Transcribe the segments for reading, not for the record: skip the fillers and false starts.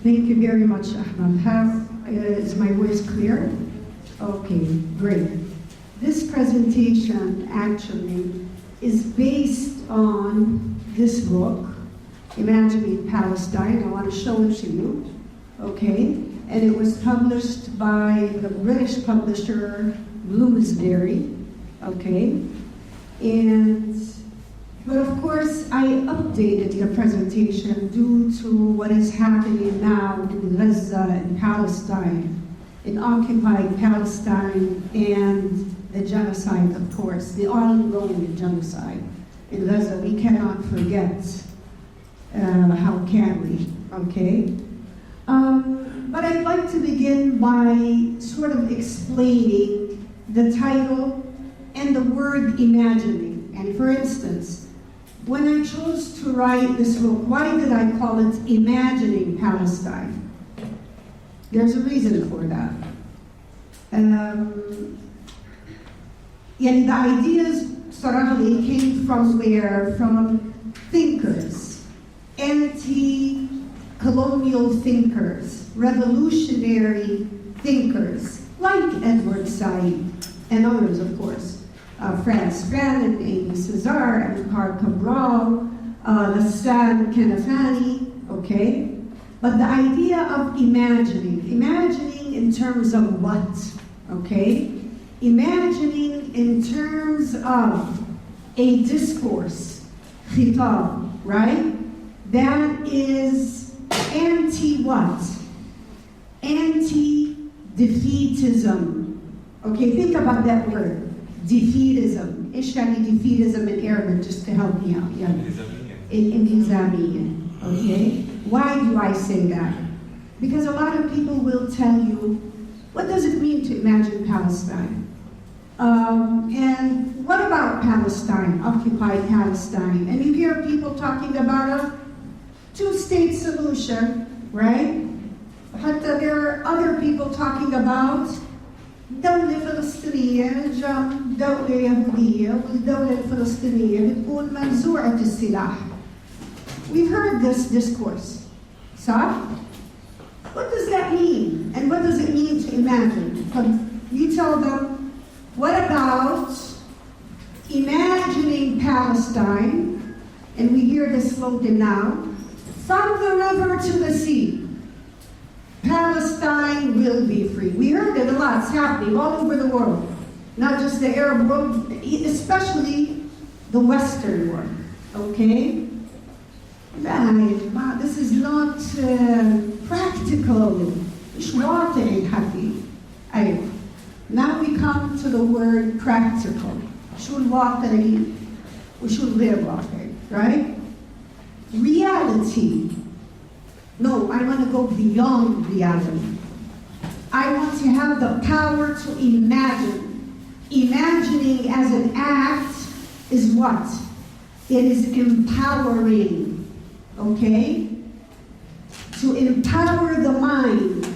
Thank you very much, Ahmed. Is my voice clear? Okay, great. This presentation actually is based on this book, Imagining Palestine. I want to show it to you, okay? And it was published by the British publisher Bloomsbury, okay? But of course, I updated the presentation due to what is happening now in Gaza and Palestine, in occupied Palestine, and the genocide, of course, the ongoing genocide in Gaza. We cannot forget. How can we? Okay. But I'd like to begin by sort of explaining the title and the word imagining. And for instance, when I chose to write this book, why did I call it Imagining Palestine? There's a reason for that. The ideas they came from where? From thinkers, anti-colonial thinkers, revolutionary thinkers, like Edward Said and others, of course. Franz Fanon and Amy Cesar, Amilcar Cabral, Lassan Kanafani, okay? But the idea of imagining in terms of what, okay? Imagining in terms of a discourse, خطاب, right? That is anti-what? Anti-defeatism. Okay, think about that word. Defeatism. إيش يعني defeatism in Arabic, just to help me out? Yeah. Inhizamiyya. Okay? Why do I say that? Because a lot of people will tell you, what does it mean to imagine Palestine? And what about Palestine, occupied Palestine? And you hear people talking about a two-state solution, right? But there are other people talking about دولة فلسطينية جنب دولة يهودية والدولة الفلسطينية بتكون منزوعة السلاح. We've heard this discourse. So, what does that mean? And what does it mean to imagine? You tell them, what about imagining Palestine? And we hear this slogan now, from the river to the sea. Palestine will be free. We heard it a lot. It's happening all over the world. Not just the Arab world, especially the Western world. Okay? This is not practical. Now we come to the word practical. Right? Reality. No, I want to go beyond reality. I want to have the power to imagine. Imagining as an act is what? It is empowering, okay? To empower the mind.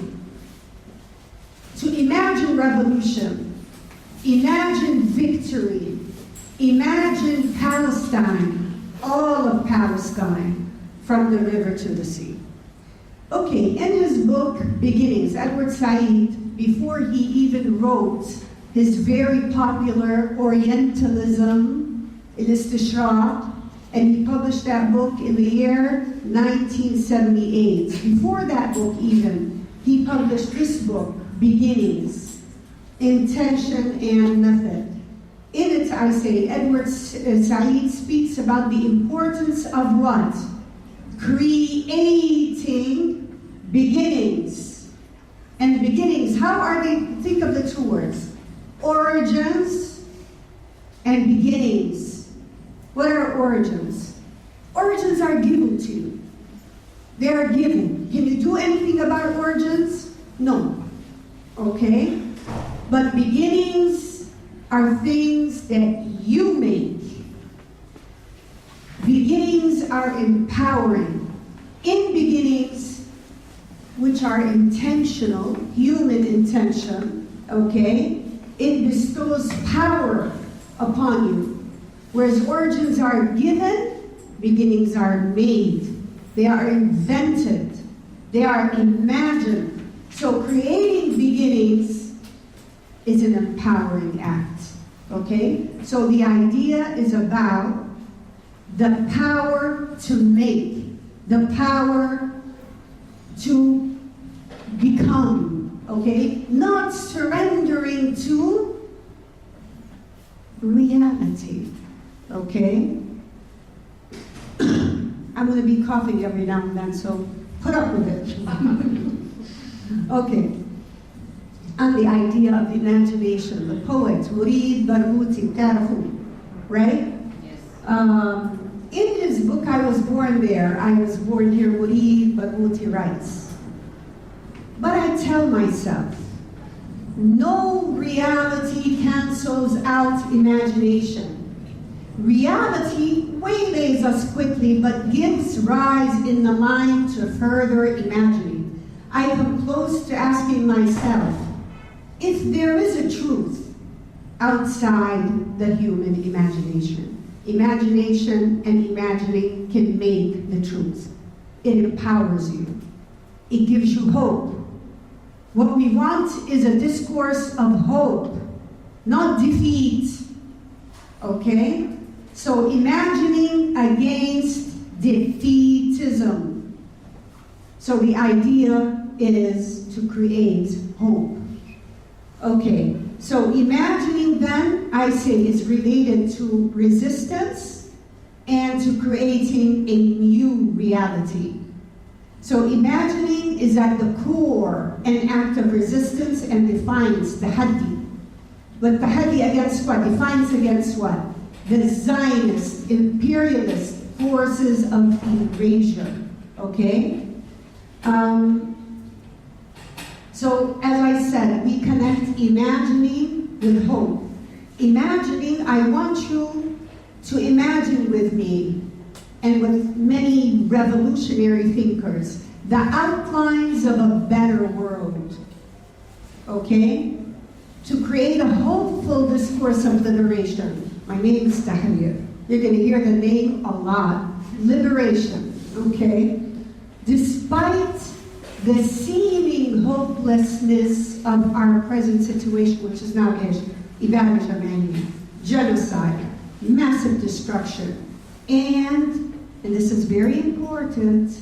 To imagine revolution. Imagine victory. Imagine Palestine, all of Palestine, from the river to the sea. Okay, in his book, Beginnings, Edward Said, before he even wrote his very popular Orientalism, al-Istishraq, and he published that book in the year 1978. Before that book even, he published this book, Beginnings, Intention and Method. In it, I say, Edward Said speaks about the importance of what? Creating beginnings. And beginnings, how are they? Think of the two words. Origins and beginnings. What are origins? Origins are given to you. They are given. Can you do anything about origins? No. Okay? But beginnings are things that you make. Beginnings are empowering. In beginnings, which are intentional, human intention, okay, it bestows power upon you. Whereas origins are given, beginnings are made. They are invented. They are imagined. So creating beginnings is an empowering act, okay? So the idea is about the power to make, the power to become, okay? Not surrendering to reality, okay? I'm going to be coughing every now and then, so put up with it. Okay. And the idea of imagination, the poet, Murid Barghouti, تعرفوا, right? Yes. In his book, I Was Born There, I Was Born Here, Murid Barghouti writes, but I tell myself, no reality cancels out imagination. Reality waylays us quickly, but gives rise in the mind to further imagining. I come close to asking myself, if there is a truth outside the human imagination. Imagination and imagining can make the truth. It empowers you. It gives you hope. What we want is a discourse of hope, not defeat, okay? So imagining against defeatism. So the idea is to create hope. Okay, so imagining then, I say, is related to resistance and to creating a new reality. So imagining is at the core an act of resistance and defines the Tahaddi. But Tahaddi against what? Defines against what? The Zionist, imperialist forces of erasure, okay? So, as I said, we connect imagining with hope. Imagining, I want you to imagine with me, and with many revolutionary thinkers, the outlines of a better world, okay? To create a hopeful discourse of liberation. My name is Thalia. You're going to hear the name a lot. Liberation, okay? Despite the seeming hopelessness of our present situation, which is now genocide, massive destruction, and this is very important,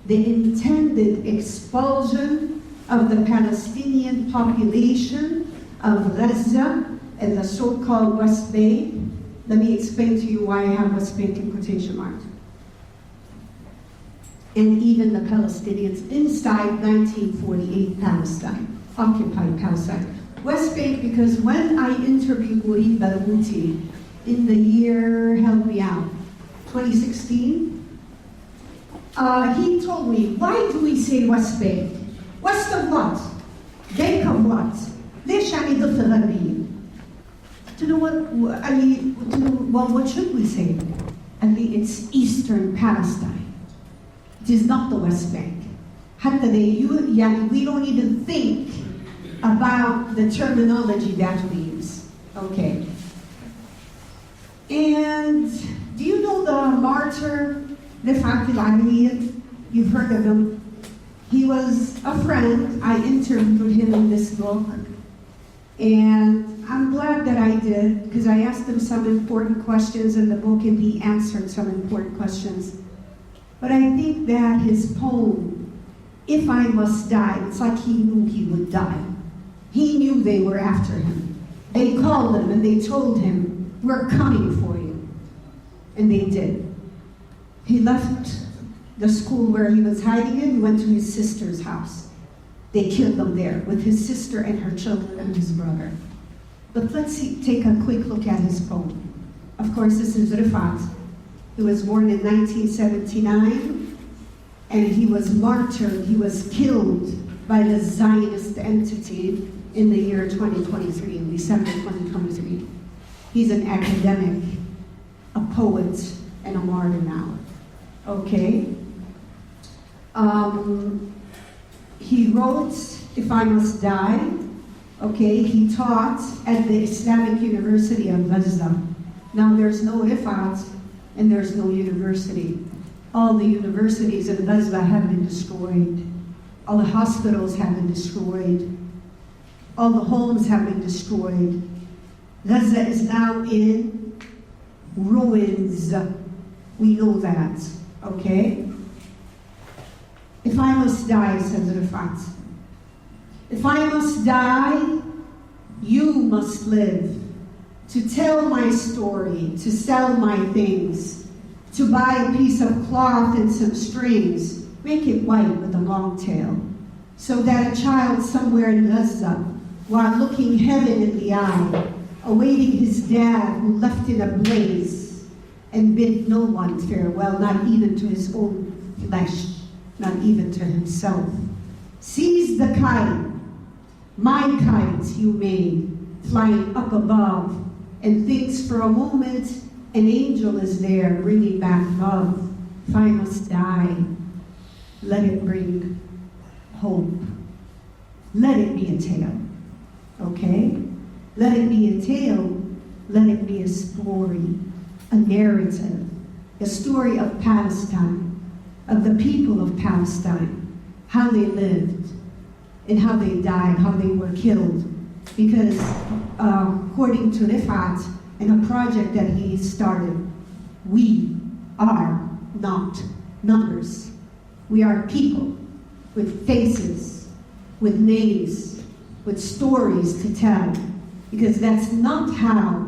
the intended expulsion of the Palestinian population of Gaza and the so-called West Bank. Let me explain to you why I have West Bank in quotation marks. And even the Palestinians inside 1948 Palestine, occupied Palestine. West Bank, because when I interviewed Murid Barghouti in the year, help me out, 2016, he told me, why do we say West Bank? West of what? Bank of what? ليش يعني ضفة غربية? To know what, what should we say? It's Eastern Palestine. It is not the West Bank. We don't even think about the terminology that we use. Okay. And do you know the martyr Rifat al-Aliyah? You've heard of him. He was a friend. I interviewed him in this book. And I'm glad that I did, because I asked him some important questions in the book and he answered some important questions. But I think that his poem, If I Must Die, it's like he knew he would die. He knew they were after him. They called him and they told him, we're coming for you. And they did. He left the school where he was hiding in, he went to his sister's house. They killed him there with his sister and her children and his brother. But let's take a quick look at his poem. Of course, this is Rifat. He was born in 1979, and he was martyred, he was killed by the Zionist entity in the year 2023, in December 2023. He's an academic, a poet, and a martyr now. Okay? He wrote, If I Must Die. Okay, he taught at the Islamic University of Gaza. Now there's no Rifat and there's no university. All the universities in Gaza have been destroyed. All the hospitals have been destroyed. All the homes have been destroyed. Gaza is now in ruins. We know that, okay? If I must die, says Rifat, if I must die, you must live. To tell my story, to sell my things, to buy a piece of cloth and some strings, make it white with a long tail, so that a child somewhere in Gaza, while looking heaven in the eye, awaiting his dad who left in a blaze, and bid no one farewell, not even to his own flesh, not even to himself, sees the kite, my kite you made, flying up above, and thinks for a moment an angel is there bringing back love. If I must die, let it bring hope. Let it be a tale, okay? Let it be a tale, let it be a story, a narrative, a story of Palestine, of the people of Palestine, how they lived and how they died, how they were killed. Because according to Rifat, in a project that he started, we are not numbers. We are people with faces, with names, with stories to tell. Because that's not how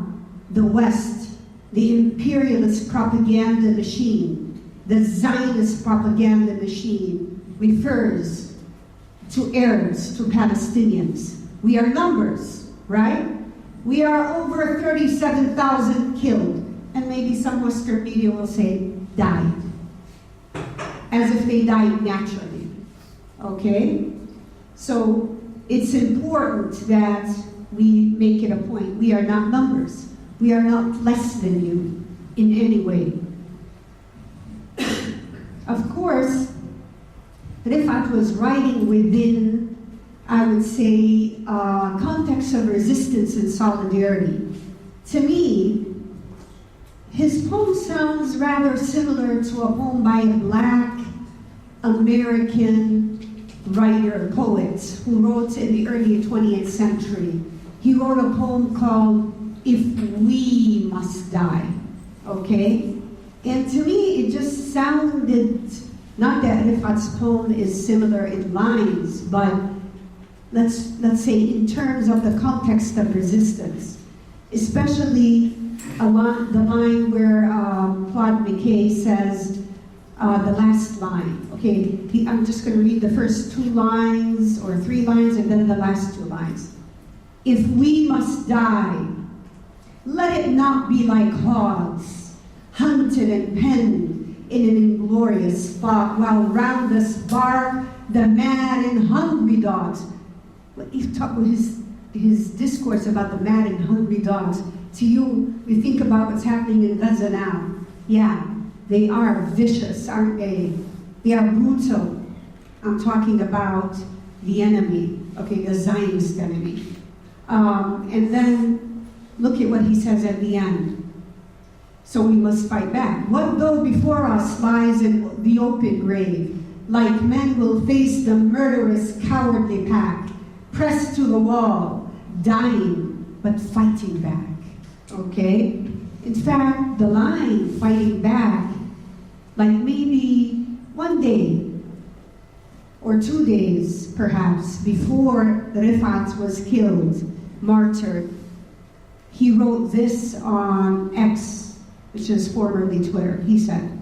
the West, the imperialist propaganda machine, the Zionist propaganda machine refers to Arabs, to Palestinians. We are numbers, right? We are over 37,000 killed. And maybe some Western media will say, died. As if they died naturally, okay? So it's important that we make it a point. We are not numbers. We are not less than you in any way. Of course, Rifat was writing within, I would say, context of resistance and solidarity. To me, his poem sounds rather similar to a poem by a Black American writer, poet, who wrote in the early 20th century. He wrote a poem called If We Must Die, okay? And to me, it just sounded, not that Rifat's poem is similar in lines, but let's say in terms of the context of resistance, especially the line where Claude McKay says the last line. Okay, I'm just going to read the first 2 lines or 3 lines and then the last 2 lines. If we must die, let it not be like hogs, hunted and penned in an inglorious spot, while round us bark the mad and hungry dogs. He talked with his discourse about the mad and hungry dogs. To you, we think about what's happening in Gaza now. Yeah, they are vicious, aren't they? They are brutal. I'm talking about the enemy, okay, the Zionist enemy. And then look at what he says at the end. So we must fight back. What though before us lies in the open grave? Like men will face the murderous, cowardly pack, pressed to the wall, dying, but fighting back, okay? In fact, the line, fighting back, like maybe 1 day or 2 days, perhaps, before Rifat was killed, martyred, he wrote this on X, which is formerly Twitter. He said,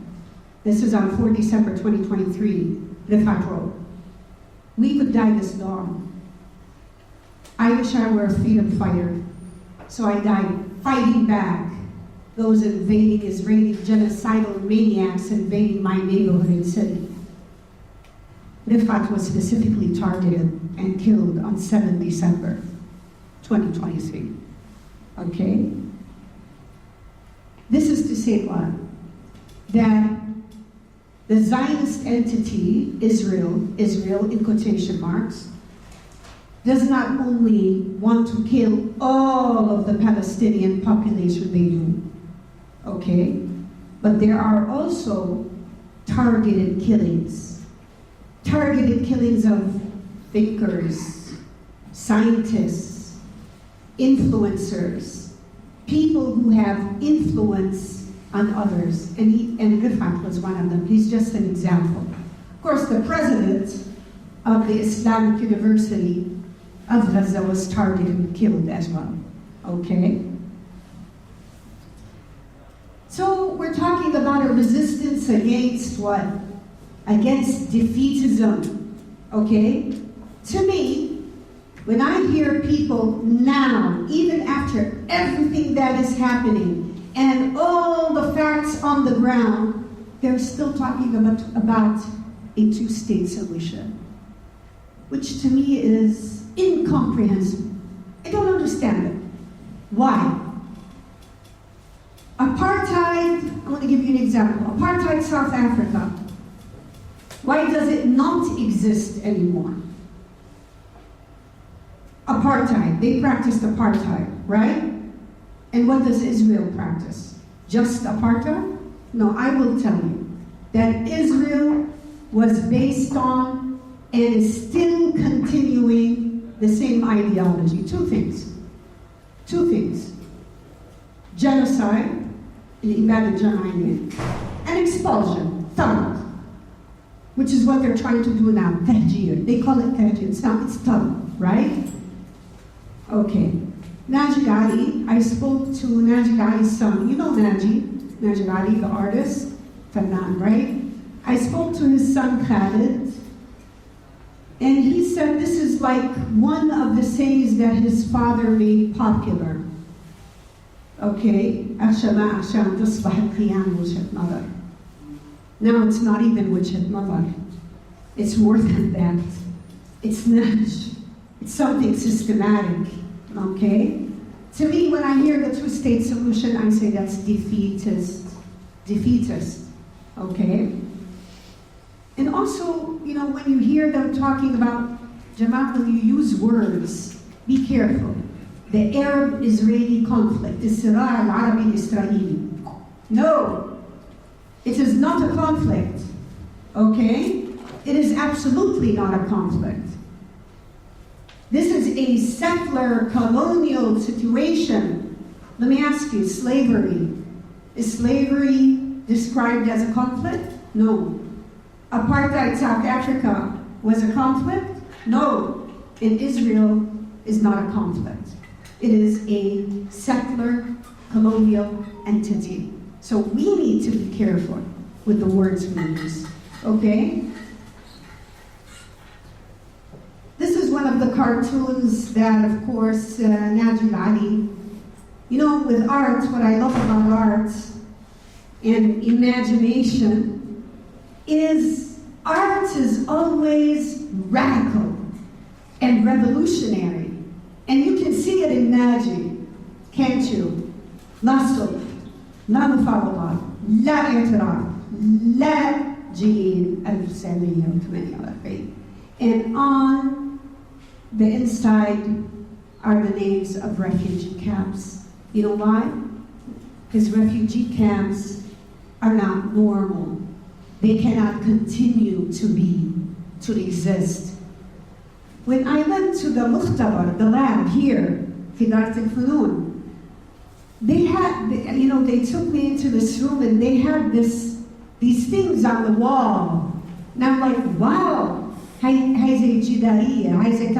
this is on 4 December 2023, Rifat wrote, we could die this long. I wish I were a freedom fighter, so I died fighting back those invading Israeli genocidal maniacs invading my neighborhood and city. Rifat was specifically targeted and killed on 7 December 2023, okay? This is to say what? That the Zionist entity, Israel in quotation marks, does not only want to kill all of the Palestinian population they do, okay? But there are also targeted killings targeted killings of thinkers, scientists, influencers, people who have influence on others, and Rifat was one of them. He's just an example. Of course, the president of the Islamic University of Gaza was targeted and killed as well, okay? So we're talking about a resistance against what? Against defeatism, okay? To me, when I hear people now, even after everything that is happening and all the facts on the ground, they're still talking about a two-state solution, which to me is incomprehensible. I don't understand it. Why? Apartheid, I want to give you an example. Apartheid South Africa. Why does it not exist anymore? Apartheid, they practiced apartheid, right? And what does Israel practice? Just apartheid? No, I will tell you that Israel was based on and is still continuing the same ideology. Two things. Genocide, and expulsion, طرد, which is what they're trying to do now, تهجير. They call it تهجير, it's طرد, right? Okay. Najib Ali, I spoke to Najib Ali's son. You know Najib Ali, the artist, Fanan, right? I spoke to his son Khalid, and he said this is like one of the sayings that his father made popular. Okay, عشان تصبح القيام وجهة نظر. Now it's not even وجهة نظر. It's more than that. It's nudge. It's something systematic. Okay? To me, when I hear the two-state solution, I say that's defeatist. Okay? And also, you know, when you hear them talking about, Jamal, when you use words, be careful. The Arab-Israeli conflict, الصراع العربي الإسرائيلي. No, it is not a conflict. Okay? It is absolutely not a conflict. This is a settler colonial situation. Let me ask you, slavery. Is slavery described as a conflict? No. Apartheid South Africa was a conflict? No. And Israel is not a conflict. It is a settler colonial entity. So we need to be careful with the words we use. Okay? This is one of the cartoons that, of course, Najib Ali. You know, with art, what I love about art and imagination is art is always radical and revolutionary. And you can see it in Najib, can't you? لا صلح، لا مفاوضات، لا اعتراف، لا جيل 1948. And on the inside are the names of refugee camps. You know why? Because refugee camps are not normal. They cannot continue to exist. When I went to the مختبر, the lab here, في دار الفنون, they took me into this room and they had these things on the wall. And I'm like, wow, هاي زي جدارية, هاي زي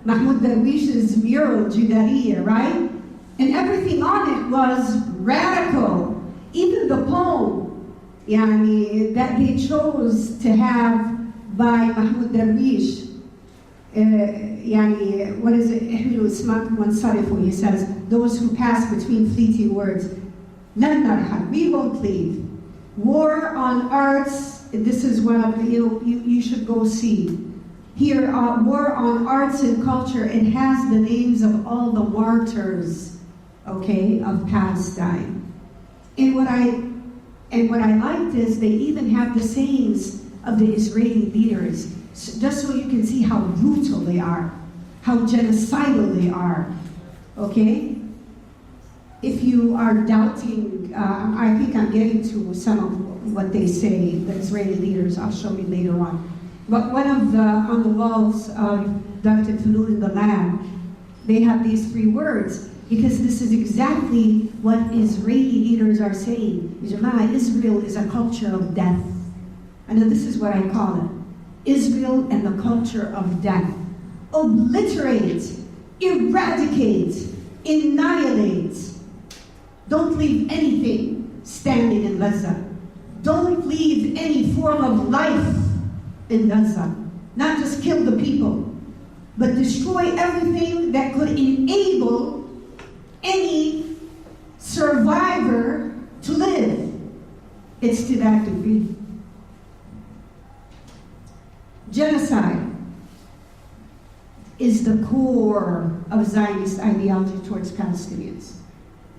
محمود درويش's mural جدارية, right? And everything on it was radical. Even the poem, يعني, that they chose to have by Mahmoud Darwish, يعني, what is it? احملوا اسمك وانصرفوا. He says, those who pass between fleeting words, لن نرحل, we won't leave. War on Arts, this is one of the, you should go see. Here, War on Arts and Culture, it has the names of all the martyrs, okay, of Palestine. And what I liked is they even have the sayings of the Israeli leaders, just so you can see how brutal they are, how genocidal they are, okay? If you are doubting, I think I'm getting to some of what they say, the Israeli leaders, I'll show you later on. But on the walls of Dr. Tulul in the lab, they have these 3 words, because this is exactly what Israeli leaders are saying. Israel is a culture of death. And this is what I call it. Israel and the culture of death. Obliterate, eradicate, annihilate. Don't leave anything standing in Gaza. Don't leave any form of life in Gaza. Not just kill the people, but destroy everything that could enable any survivor to live. It's to that degree. Genocide is the core of Zionist ideology towards Palestinians.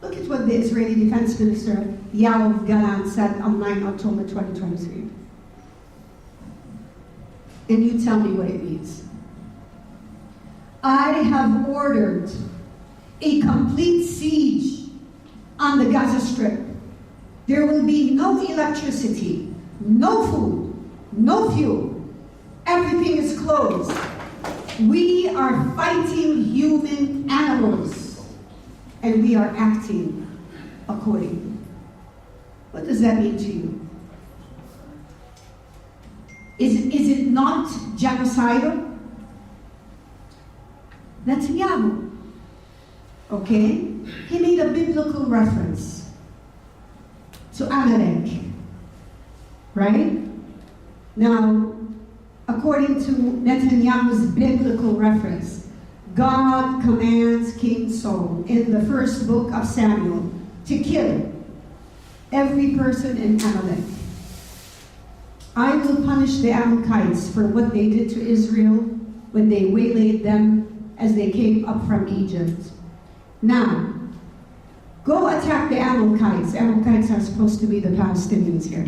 Look at what the Israeli Defense Minister Yoav Gallant said on 9 October 2023. And you tell me what it means. I have ordered a complete siege on the Gaza Strip. There will be no electricity, no food, no fuel. Everything is closed. We are fighting human animals, and we are acting accordingly. What does that mean to you? Is it not genocidal? Netanyahu, okay? He made a biblical reference to Amalek, right? Now, according to Netanyahu's biblical reference, God commands King Saul in the first book of Samuel to kill every person in Amalek. I will punish the Amalekites for what they did to Israel when they waylaid them as they came up from Egypt. Now, go attack the Amalekites. Amalekites are supposed to be the Palestinians here.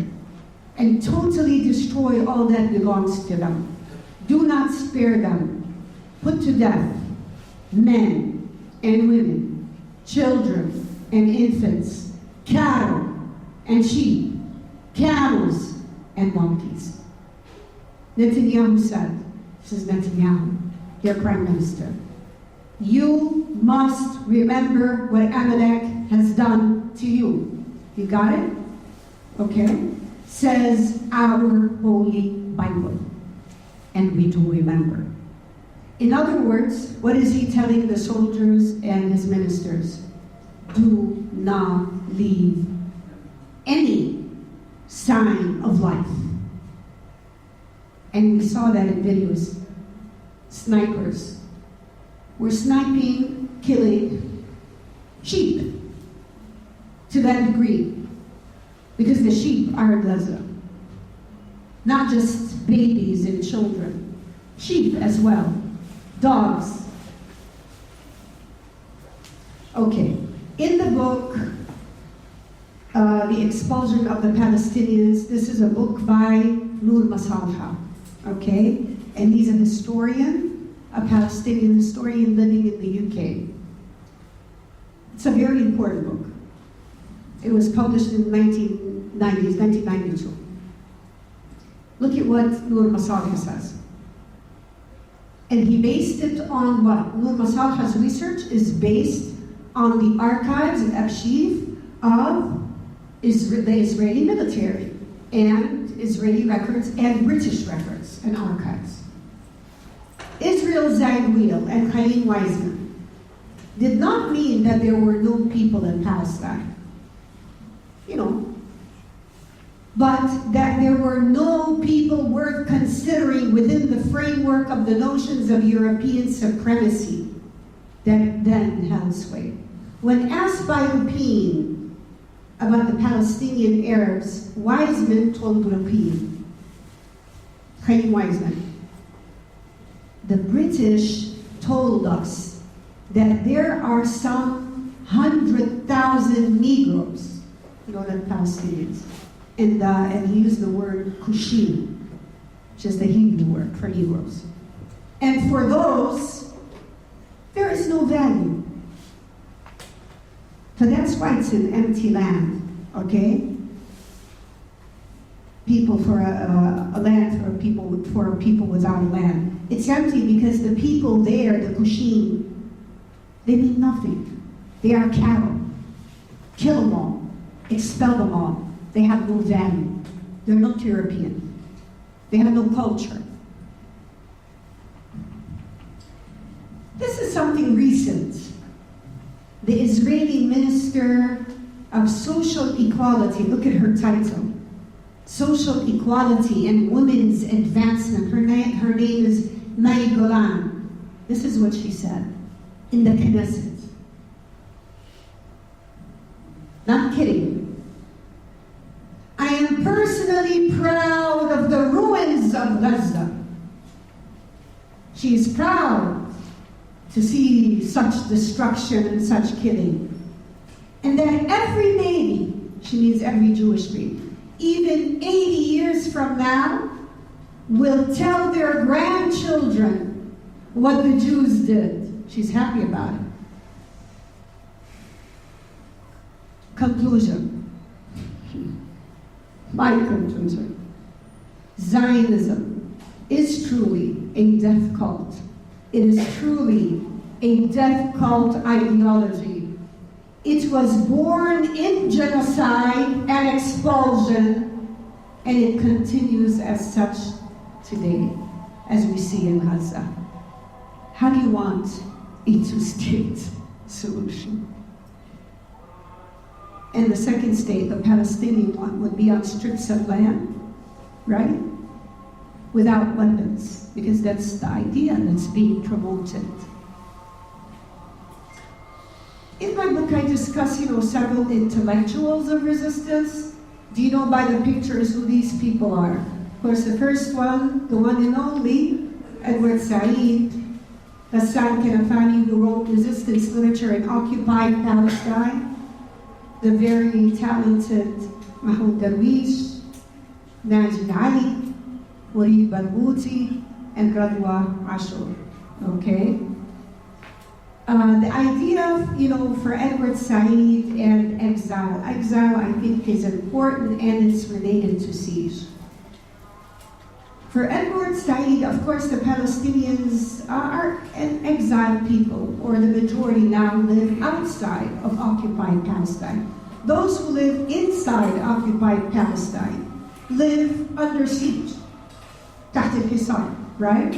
And totally destroy all that belongs to them. Do not spare them. Put to death men and women, children and infants, cattle and sheep, camels and donkeys. Netanyahu said, this is Netanyahu, your prime minister, you must remember what Amalek has done to you. You got it? Okay? Says our Holy Bible. And we do remember. In other words, what is he telling the soldiers and his ministers? Do not leave any sign of life. And we saw that in videos. Snipers were sniping, killing sheep to that degree. Because the sheep are in Gaza. Not just babies and children. Sheep as well. Dogs. Okay. In the book, The Expulsion of the Palestinians, this is a book by Noor Masalha. Okay? And he's a historian, a Palestinian historian living in the UK. It's a very important book. It was published in the 1992. Look at what Noor Masalha says. And he based it on what? Noor Masalha's research is based on the archives and archives of the Israeli military and Israeli records and British records and archives. Israel Zagweel and Chaim Weizmann did not mean that there were no people in Palestine. You know, but that there were no people worth considering within the framework of the notions of European supremacy that then held sway. When asked by Lupin about the Palestinian Arabs, Weizmann told Lupin, Chaim Weizmann, the British told us that there are some 100,000 Negroes, you know, that Palestinians, and he used the word kushim, which is the Hebrew word for Negroes. And for those, there is no value. So that's why it's an empty land, okay? People for a land for people for people without land. It's empty because the people there, the Kushim, they mean nothing. They are cattle. Kill them all. Expel them all. They have no value. They're not European. They have no culture. This is something recent. The Israeli Minister of Social Equality, look at her title, Social Equality and Women's Advancement. Her name is Mai Golan. This is what she said in the Knesset. Not kidding. I am personally proud of the ruins of Gaza. She is proud to see such destruction and such killing. And that every baby, she means every Jewish baby, even 80 years from now, will tell their grandchildren what the Jews did. She's happy about it. Conclusion. My conclusion. Zionism is truly a death cult. It is truly a death cult ideology. It was born in genocide and expulsion, and it continues as such today, as we see in Gaza. How do you want a two-state solution? And the second state, the Palestinian one, would be on strips of land, right? Without weapons, because that's the idea that's being promoted. In my book, I discuss, several intellectuals of resistance. Do you know by the pictures who these people are? Of course, the first one, the one and only, Edward Said, Hassan Kanafani, who wrote resistance literature in occupied Palestine. The very talented Mahmoud Darwish, Najib Ali, Wari Barghouti, and Radwa Ashur. Okay? The idea, for Edward Said and exile. Exile, I think, is important and it's related to siege. For Edward Said, of course, the Palestinians are an exiled people, or the majority now live outside of occupied Palestine. Those who live inside occupied Palestine live under siege, تحت الحصار, right?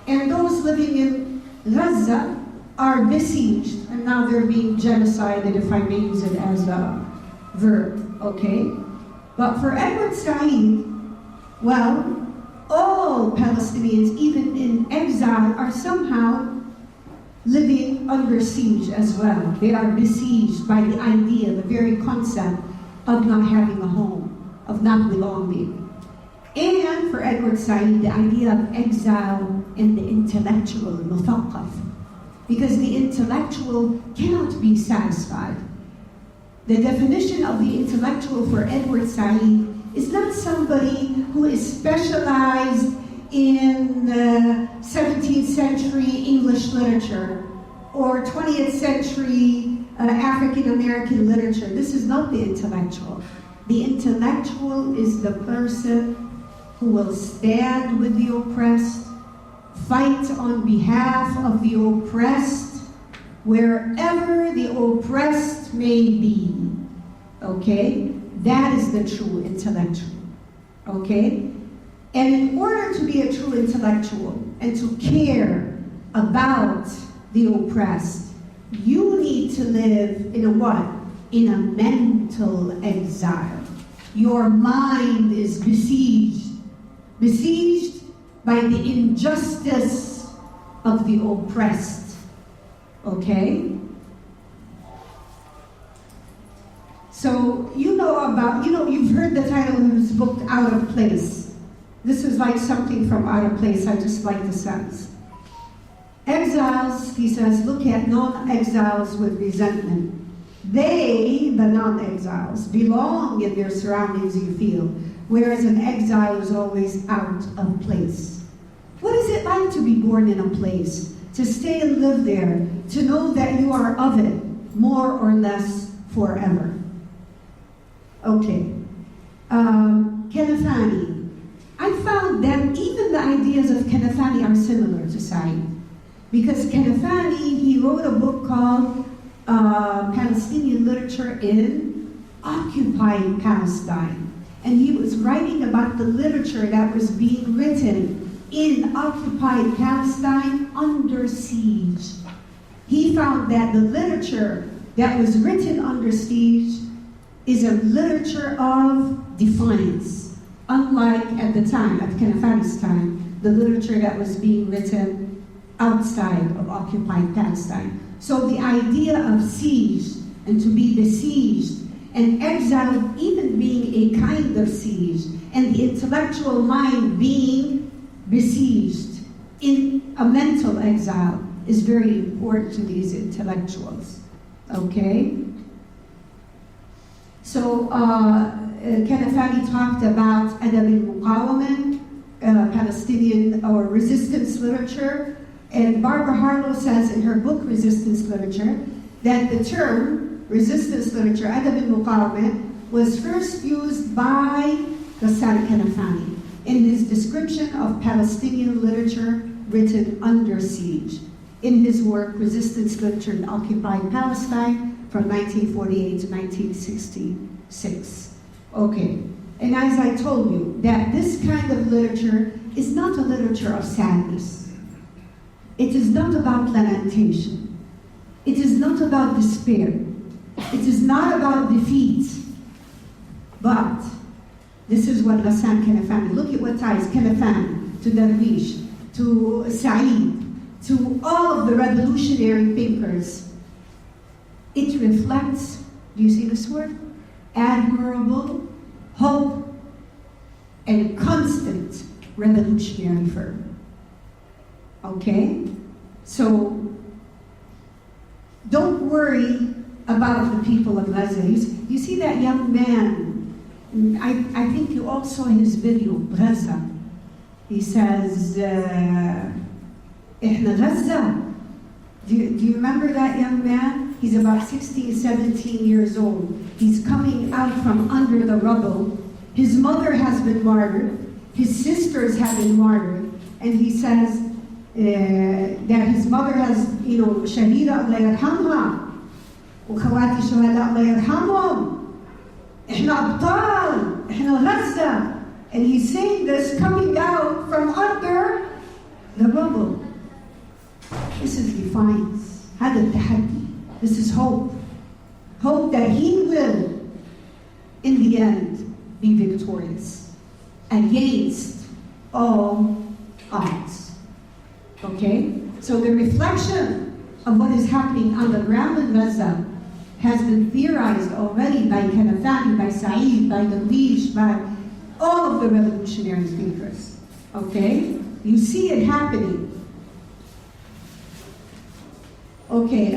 And those living in Gaza are besieged, and now they're being genocided, if I may use it as a verb, okay? But for Edward Said, well, all Palestinians, even in exile, are somehow living under siege as well. They are besieged by the idea, the very concept of not having a home, of not belonging. And for Edward Said, the idea of exile and the intellectual, muthaqaf, because the intellectual cannot be satisfied. The definition of the intellectual for Edward Said is not somebody who is specialized in 17th century English literature or 20th century African American literature. This is not the intellectual. The intellectual is the person who will stand with the oppressed, fight on behalf of the oppressed, wherever the oppressed may be. Okay? That is the true intellectual, okay? And in order to be a true intellectual and to care about the oppressed, you need to live in a what? In a mental exile. Your mind is besieged by the injustice of the oppressed, okay? So you've heard the title of his book, Out of Place. This is like something from Out of Place. I just like the sense. Exiles, he says, look at non-exiles with resentment. They, the non-exiles, belong in their surroundings, you feel, whereas an exile is always out of place. What is it like to be born in a place, to stay and live there, to know that you are of it, more or less forever? Okay. Kanafani. I found that even the ideas of Kanafani are similar to Said. Because Kanafani, he wrote a book called Palestinian Literature in Occupied Palestine. And he was writing about the literature that was being written in occupied Palestine under siege. He found that the literature that was written under siege is a literature of defiance. Unlike at the time, at Kanafani's time, the literature that was being written outside of occupied Palestine. So the idea of siege and to be besieged and exile even being a kind of siege and the intellectual mind being besieged in a mental exile is very important to these intellectuals, okay? So Kanafani talked about adab al-Maqaoman, Palestinian or resistance literature, and Barbara Harlow says in her book Resistance Literature that the term resistance literature, adab al-Maqaoman, was first used by Ghassan Kanafani in his description of Palestinian literature written under siege in his work Resistance Literature in Occupied Palestine from 1948 to 1966. Okay, and as I told you, that this kind of literature is not a literature of sadness. It is not about lamentation. It is not about despair. It is not about defeat. But this is what Ghassan Kanafani, look at what ties Kanafani to Darwish, to Said, to all of the revolutionary thinkers. It reflects, do you see this word? Admirable hope and constant revolutionary fervor. Okay? So, don't worry about the people of Gaza. You see that young man, I think you all saw his video, Gaza. He says, إحنا Gaza. Do you remember that young man? He's about 16, 17 years old. He's coming out from under the rubble. His mother has been martyred. His sisters have been martyred. And he says that his mother has, شهيدة الله يرحمها. وخواتي شهداء الله يرحمهم. إحنا أبطال. إحنا غزة. And he's saying this coming out from under the rubble. This is defiance. هذا التحدي. This is hope. Hope that he will, in the end, be victorious against all odds. Okay? So the reflection of what is happening on the ground in Gaza has been theorized already by Kanafani, by Said, by Darwish, by all of the revolutionary thinkers. Okay? You see it happening. Okay,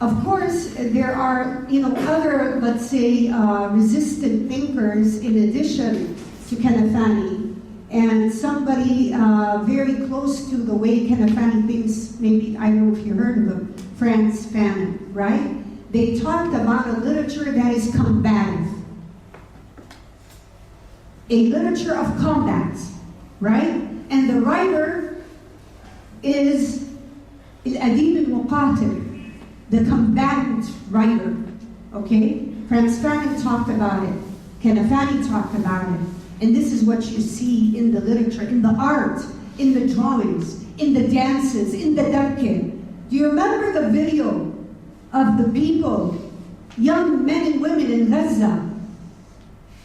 of course, there are, other, let's say, resistant thinkers in addition to Kanafani. And somebody very close to the way Kanafani thinks, maybe, I don't know if you heard of him, Franz Fanon, right? They talked about a literature that is combative. A literature of combat, right? And the writer is الأديب المقاتل, the combatant writer, okay? Franz Fanon talked about it. Kanafani talked about it. And this is what you see in the literature, in the art, in the drawings, in the dances, in the dabke. Do you remember the video of the people, young men and women in Gaza?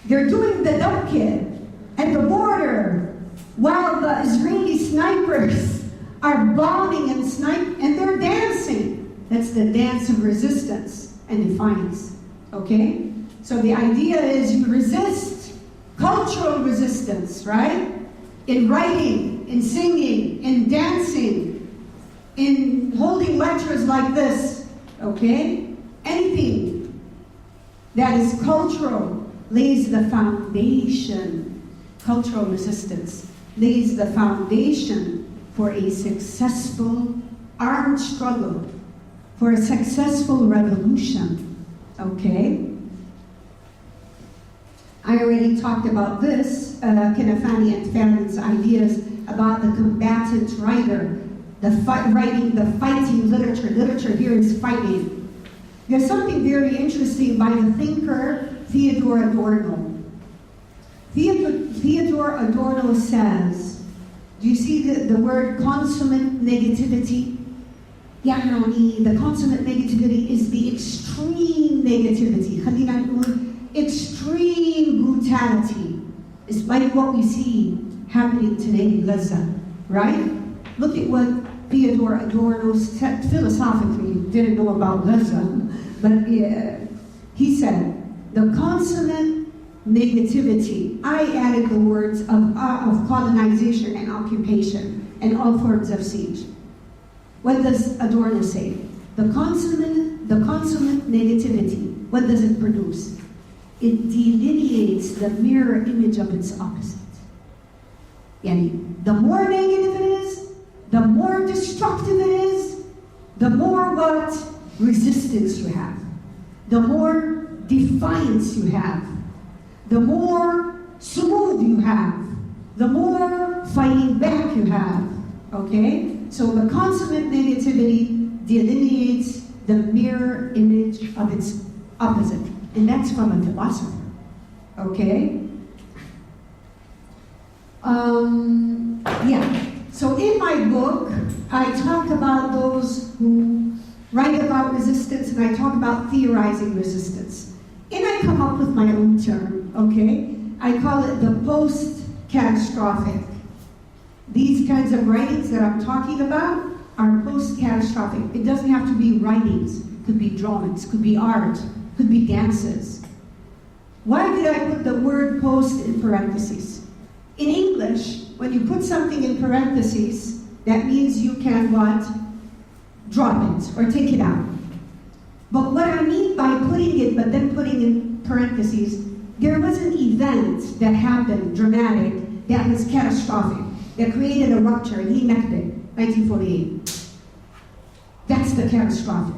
They're doing the dabke at the border while the Israeli snipers are bombing and sniping, and they're dancing. That's the dance of resistance and defiance, okay? So the idea is you resist cultural resistance, right? In writing, in singing, in dancing, in holding lectures like this, okay? Anything that is cultural lays the foundation, cultural resistance lays the foundation for a successful armed struggle, for a successful revolution, okay? I already talked about this. Kinafani and Fallon's ideas about the combatant writer, writing the fighting literature. Literature here is fighting. There's something very interesting by the thinker Theodor Adorno. Theodor Adorno says, do you see the word consummate negativity? يعني the consummate negativity is the extreme negativity. خلينا نقول extreme brutality. It's like what we see happening today in Gaza, right? Look at what Theodor Adorno said philosophically. Didn't know about Gaza, but he said, the consummate negativity. I added the words of colonization and occupation and all forms of siege. What does Adorno say? The consummate negativity, what does it produce? It delineates the mirror image of its opposite. Yani, the more negative it is, the more destructive it is, the more what? Resistance you have. The more defiance you have. The more smooth you have. The more fighting back you have. Okay? So the consummate negativity delineates the mirror image of its opposite. And that's from a philosopher. Okay? Yeah. So in my book, I talk about those who write about resistance, and I talk about theorizing resistance. And I come up with my own term, okay? I call it the post-catastrophic. These kinds of writings that I'm talking about are post-catastrophic. It doesn't have to be writings. It could be drawings, could be art, could be dances. Why did I put the word post in parentheses? In English, when you put something in parentheses, that means you can what? Drop it or take it out. But what I mean by putting it, but then putting in parentheses, there was an event that happened, dramatic, that was catastrophic, that created a rupture, and he met it, 1948. That's the catastrophic.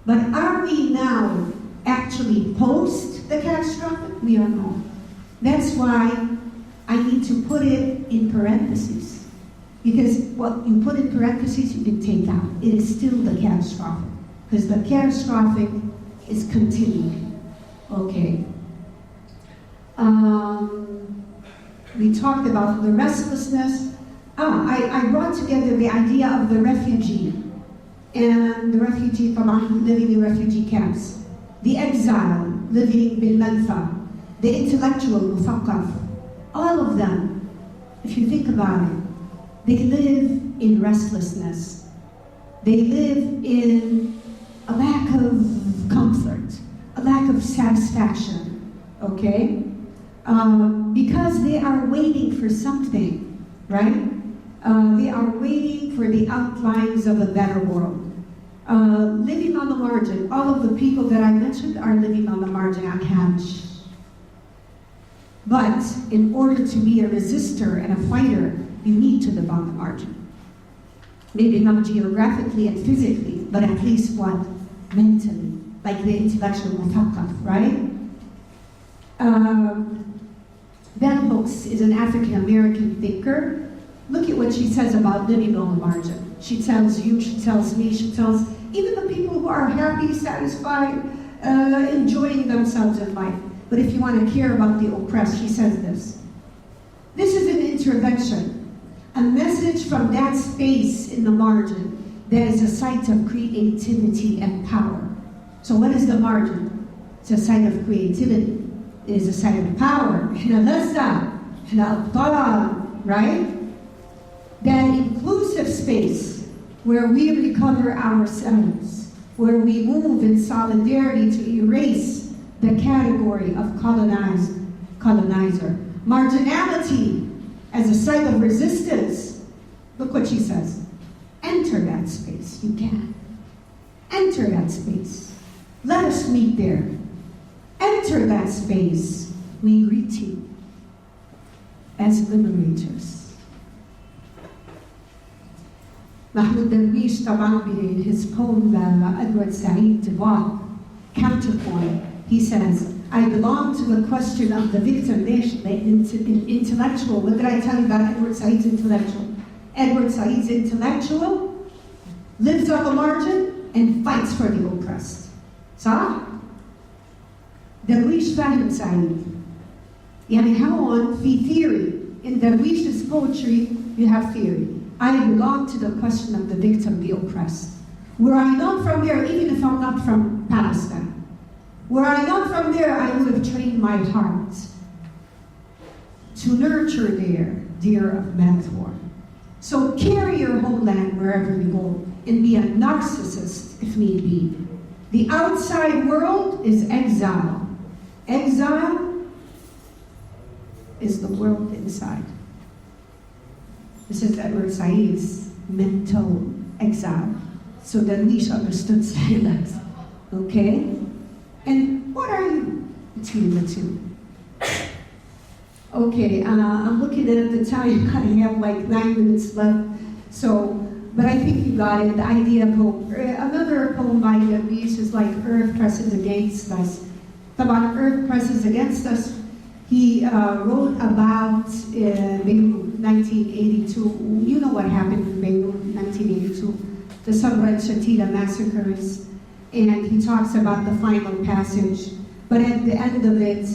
But are we now actually post the catastrophic? We are not. That's why I need to put it in parentheses. Because what you put in parentheses, you can take out. It is still the catastrophic. Because the catastrophic is continuing. Okay. We talked about the restlessness. I brought together the idea of the refugee. And the refugee, living in refugee camps. The exile, living بالمنفى. The intellectual, مثقف. All of them, if you think about it, they live in restlessness. They live in a lack of comfort, a lack of satisfaction, okay? Because they are waiting for something, right? They are waiting for the outlines of a better world. Living on the margin. All of the people that I mentioned are living on the margin on Hamish. But in order to be a resistor and a fighter, you need to live on the margin. Maybe not geographically and physically, but at least what? Mentally. Like the intellectual مثقف, right? Bell Hooks is an African-American thinker. Look at what she says about living on the margin. She tells you, she tells me, she tells even the people who are happy, satisfied, enjoying themselves in life. But if you want to care about the oppressed, she says this. This is an intervention, a message from that space in the margin that is a site of creativity and power. So what is the margin? It's a site of creativity. It is a site of power. إحنا غزة, إحنا أبطال, right? That inclusive space where we recover ourselves, where we move in solidarity to erase the category of colonizer. Marginality as a site of resistance. Look what she says. Enter that space. You can. Enter that space. Let us meet there. Enter that space. We greet you as liberators. Mahmoud Darwish, طبعا, in his poem Edward Said Dewar, Counterpoint, he says, I belong to the question of the victim nation, the intellectual. What did I tell you about Edward Said's intellectual? Edward Said's intellectual lives on the margin and fights for the oppressed. صح؟ درويش فاهم سعيد. يعني هون في theory. In Darwish's poetry, you have theory. I belong to the question of the victim, the oppressed. Were I not from there, even if I'm not from Palestine, were I not from there, I would have trained my heart to nurture there, deer of metaphor. So carry your homeland wherever you go and be a narcissist if need be. The outside world is exile. Exile is the world inside. This is Edward Said's mental exile. So Darwish understood silence. Okay? And what are you between the two? Okay, I'm looking at the time. I have like 9 minutes left. So, but I think you got it, the idea of hope. Another poem by Darwish is like Earth Presses Against Us. About Earth Presses Against Us, he wrote about Beirut, 1982. You know what happened in Beirut, 1982. The Sabra and Shatila massacres. And he talks about the final passage. But at the end of it,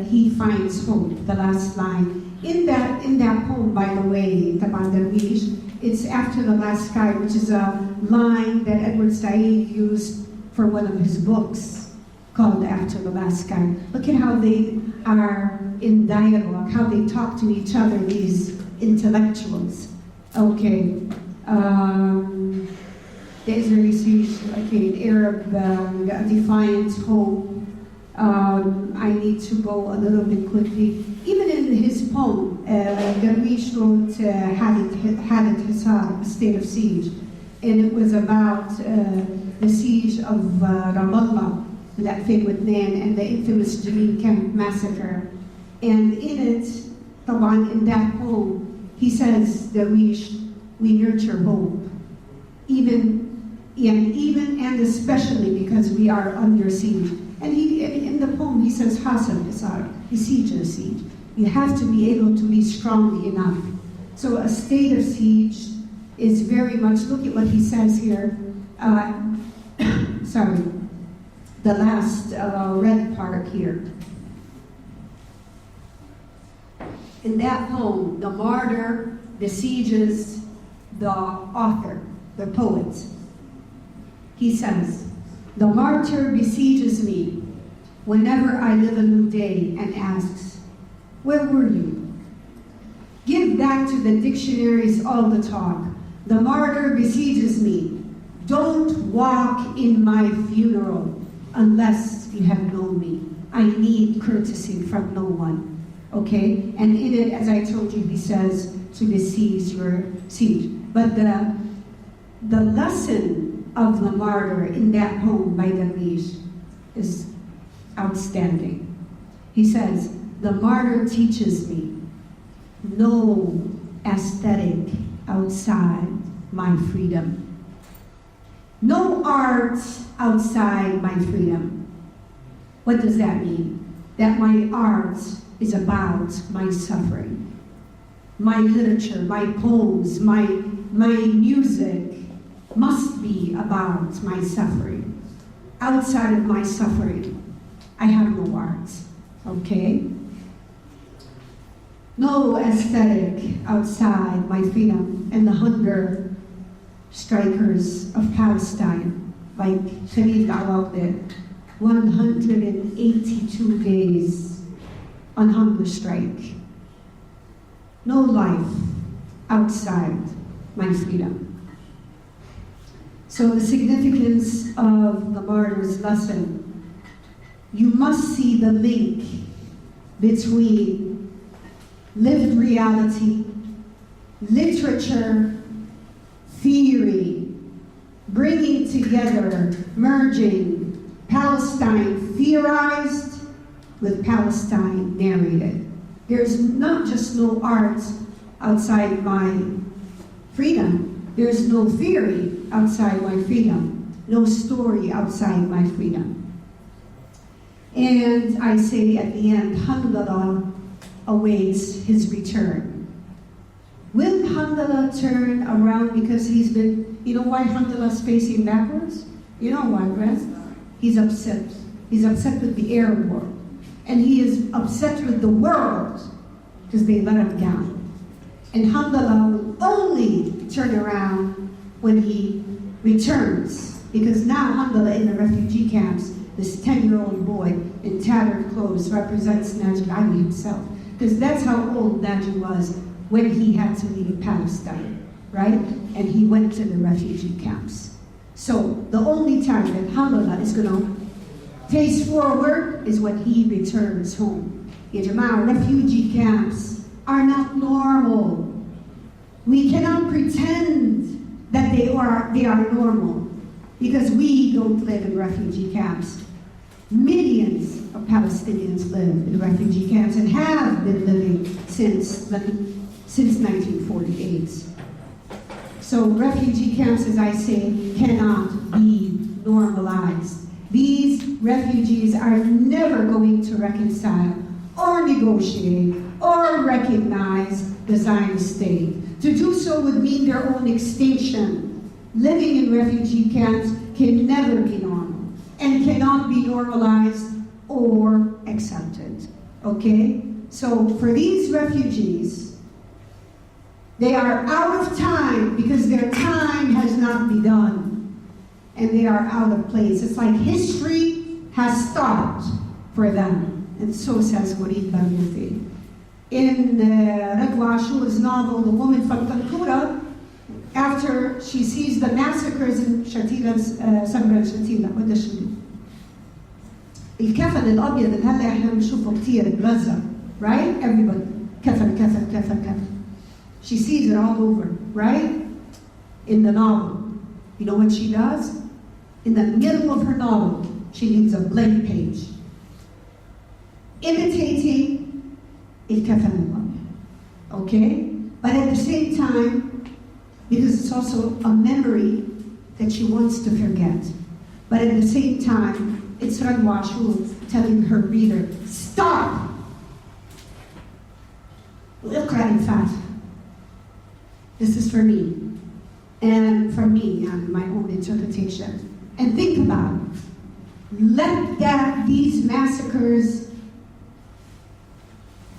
he finds hope, the last line. In that poem, by the way, Taban Darwish, it's after the last sky, which is a line that Edward Said used for one of his books called After the Last Sky. Look at how they are in dialogue, how they talk to each other, these intellectuals. Okay. The Israeli siege, okay, in Arab, defiant hope. I need to go a little bit quickly. Even in his poem, Darwish wrote Hadat Hisar, a state of siege. And it was about the siege of Ramallah, that famous man, and the infamous Jenin Camp massacre. And in it, Taban, in that poem, he says, Darwish, we nurture hope. Even and especially because we are under siege. And in the poem, he says, Hassan Hisar, siege is a siege. You have to be able to be strong enough. So a state of siege is very much, look at what he says here. Sorry, the last red part here. In that poem, the martyr besieges the author, the poet. He says, the martyr besieges me whenever I live a new day and asks, where were you? Give back to the dictionaries all the talk. The martyr besieges me. Don't walk in my funeral unless you have known me. I need courtesy from no one. Okay? And in it, as I told you, he says to besiege your siege. But the lesson of the martyr in that poem by Darwish is outstanding. He says, the martyr teaches me no aesthetic outside my freedom. No art outside my freedom. What does that mean? That my art is about my suffering. My literature, my poems, my music must be about my suffering. Outside of my suffering, I have no art, okay? No aesthetic outside my freedom. And the hunger strikers of Palestine, like Khalid Awad, 182 days on hunger strike. No life outside my freedom. So the significance of the martyr's lesson, you must see the link between lived reality, literature, theory, bringing together, merging Palestine theorized with Palestine narrated. There's not just no art outside my freedom. There's no theory outside my freedom. No story outside my freedom. And I say at the end, Alhamdulillah awaits his return. Will Alhamdulillah turn around because he's been, you know why Alhamdulillah is facing backwards? You know why, right? He's upset. He's upset with the Arab world. And he is upset with the world because they let him down. And Alhamdulillah will only turn around when he returns. Because now, Alhamdulillah, in the refugee camps, this 10-year-old boy in tattered clothes represents Najib Ali himself. Because that's how old Najib was when he had to leave Palestine, right? And he went to the refugee camps. So the only time that Alhamdulillah is going to face forward is when he returns home. Ya Jama'ah, refugee camps are not normal. We cannot pretend that they are normal because we don't live in refugee camps. Millions of Palestinians live in refugee camps and have been living since 1948. So refugee camps, as I say, cannot be normalized. These refugees are never going to reconcile or negotiate or recognize the Zionist state. To do so would mean their own extinction. Living in refugee camps can never be normal and cannot be normalized or accepted, okay? So for these refugees, they are out of time because their time has not begun and they are out of place. It's like history has stopped for them, and so says Walid Barouthi. In Radwa Ashur's novel, The Woman from الدكتورة, after she sees the massacres in Shatila's Sabra Shatila, وده الشديد. الكفن الأبيض اللي هلا احنا بنشوفه كتير بغزة, right? Everybody, كفن, كفن, كفن, كفن. She sees it all over, right? In the novel. You know what she does? In the middle of her novel, she leaves a blank page, imitating الكفن, okay? But at the same time, because it's also a memory that she wants to forget. But at the same time, it's Radwa Ashur telling her reader, stop! اقرأ الفاتحة. This is for me, and for me, and my own interpretation. And think about it. Let these massacres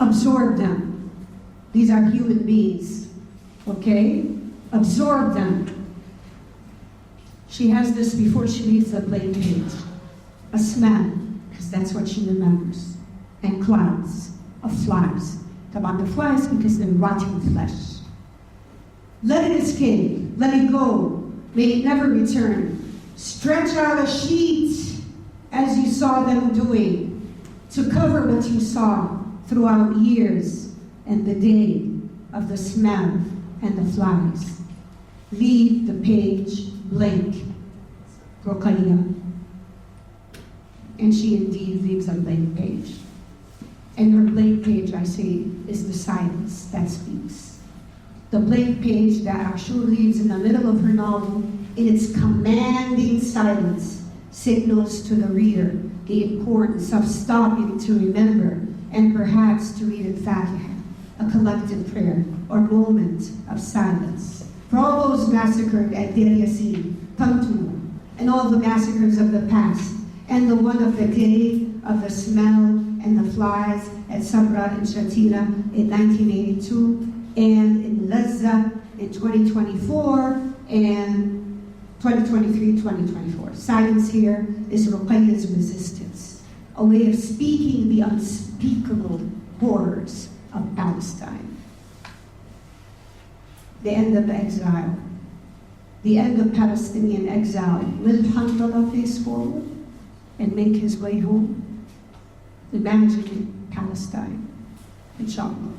absorb them. These are human beings, okay? Absorb them. She has this before she leaves the blank page. A smell, because that's what she remembers. And clouds of flies. About the flies because they're rotting flesh. Let it escape. Let it go. May it never return. Stretch out a sheet as you saw them doing to cover what you saw throughout years and the day of the smell and the flies. Leave the page blank. Ruqayya. And she indeed leaves a blank page. And her blank page, I say, is the silence that speaks. The blank page that Ashur leaves in the middle of her novel, in its commanding silence, signals to the reader the importance of stopping to remember and perhaps to read al-Fatiha, a collective prayer or moment of silence. For all those massacred at Deir Yassin, Tantu, and all the massacres of the past, and the one of the day of the smell and the flies at Sabra and Shatila in 1982, and in Lazza in 2024, and 2023-2024. Silence here is Ruqayya's resistance, a way of speaking the unspeakable horrors of Palestine. The end of exile, the end of Palestinian exile. Will Alhamdulillah face forward and make his way home? Imagine Palestine, inshallah.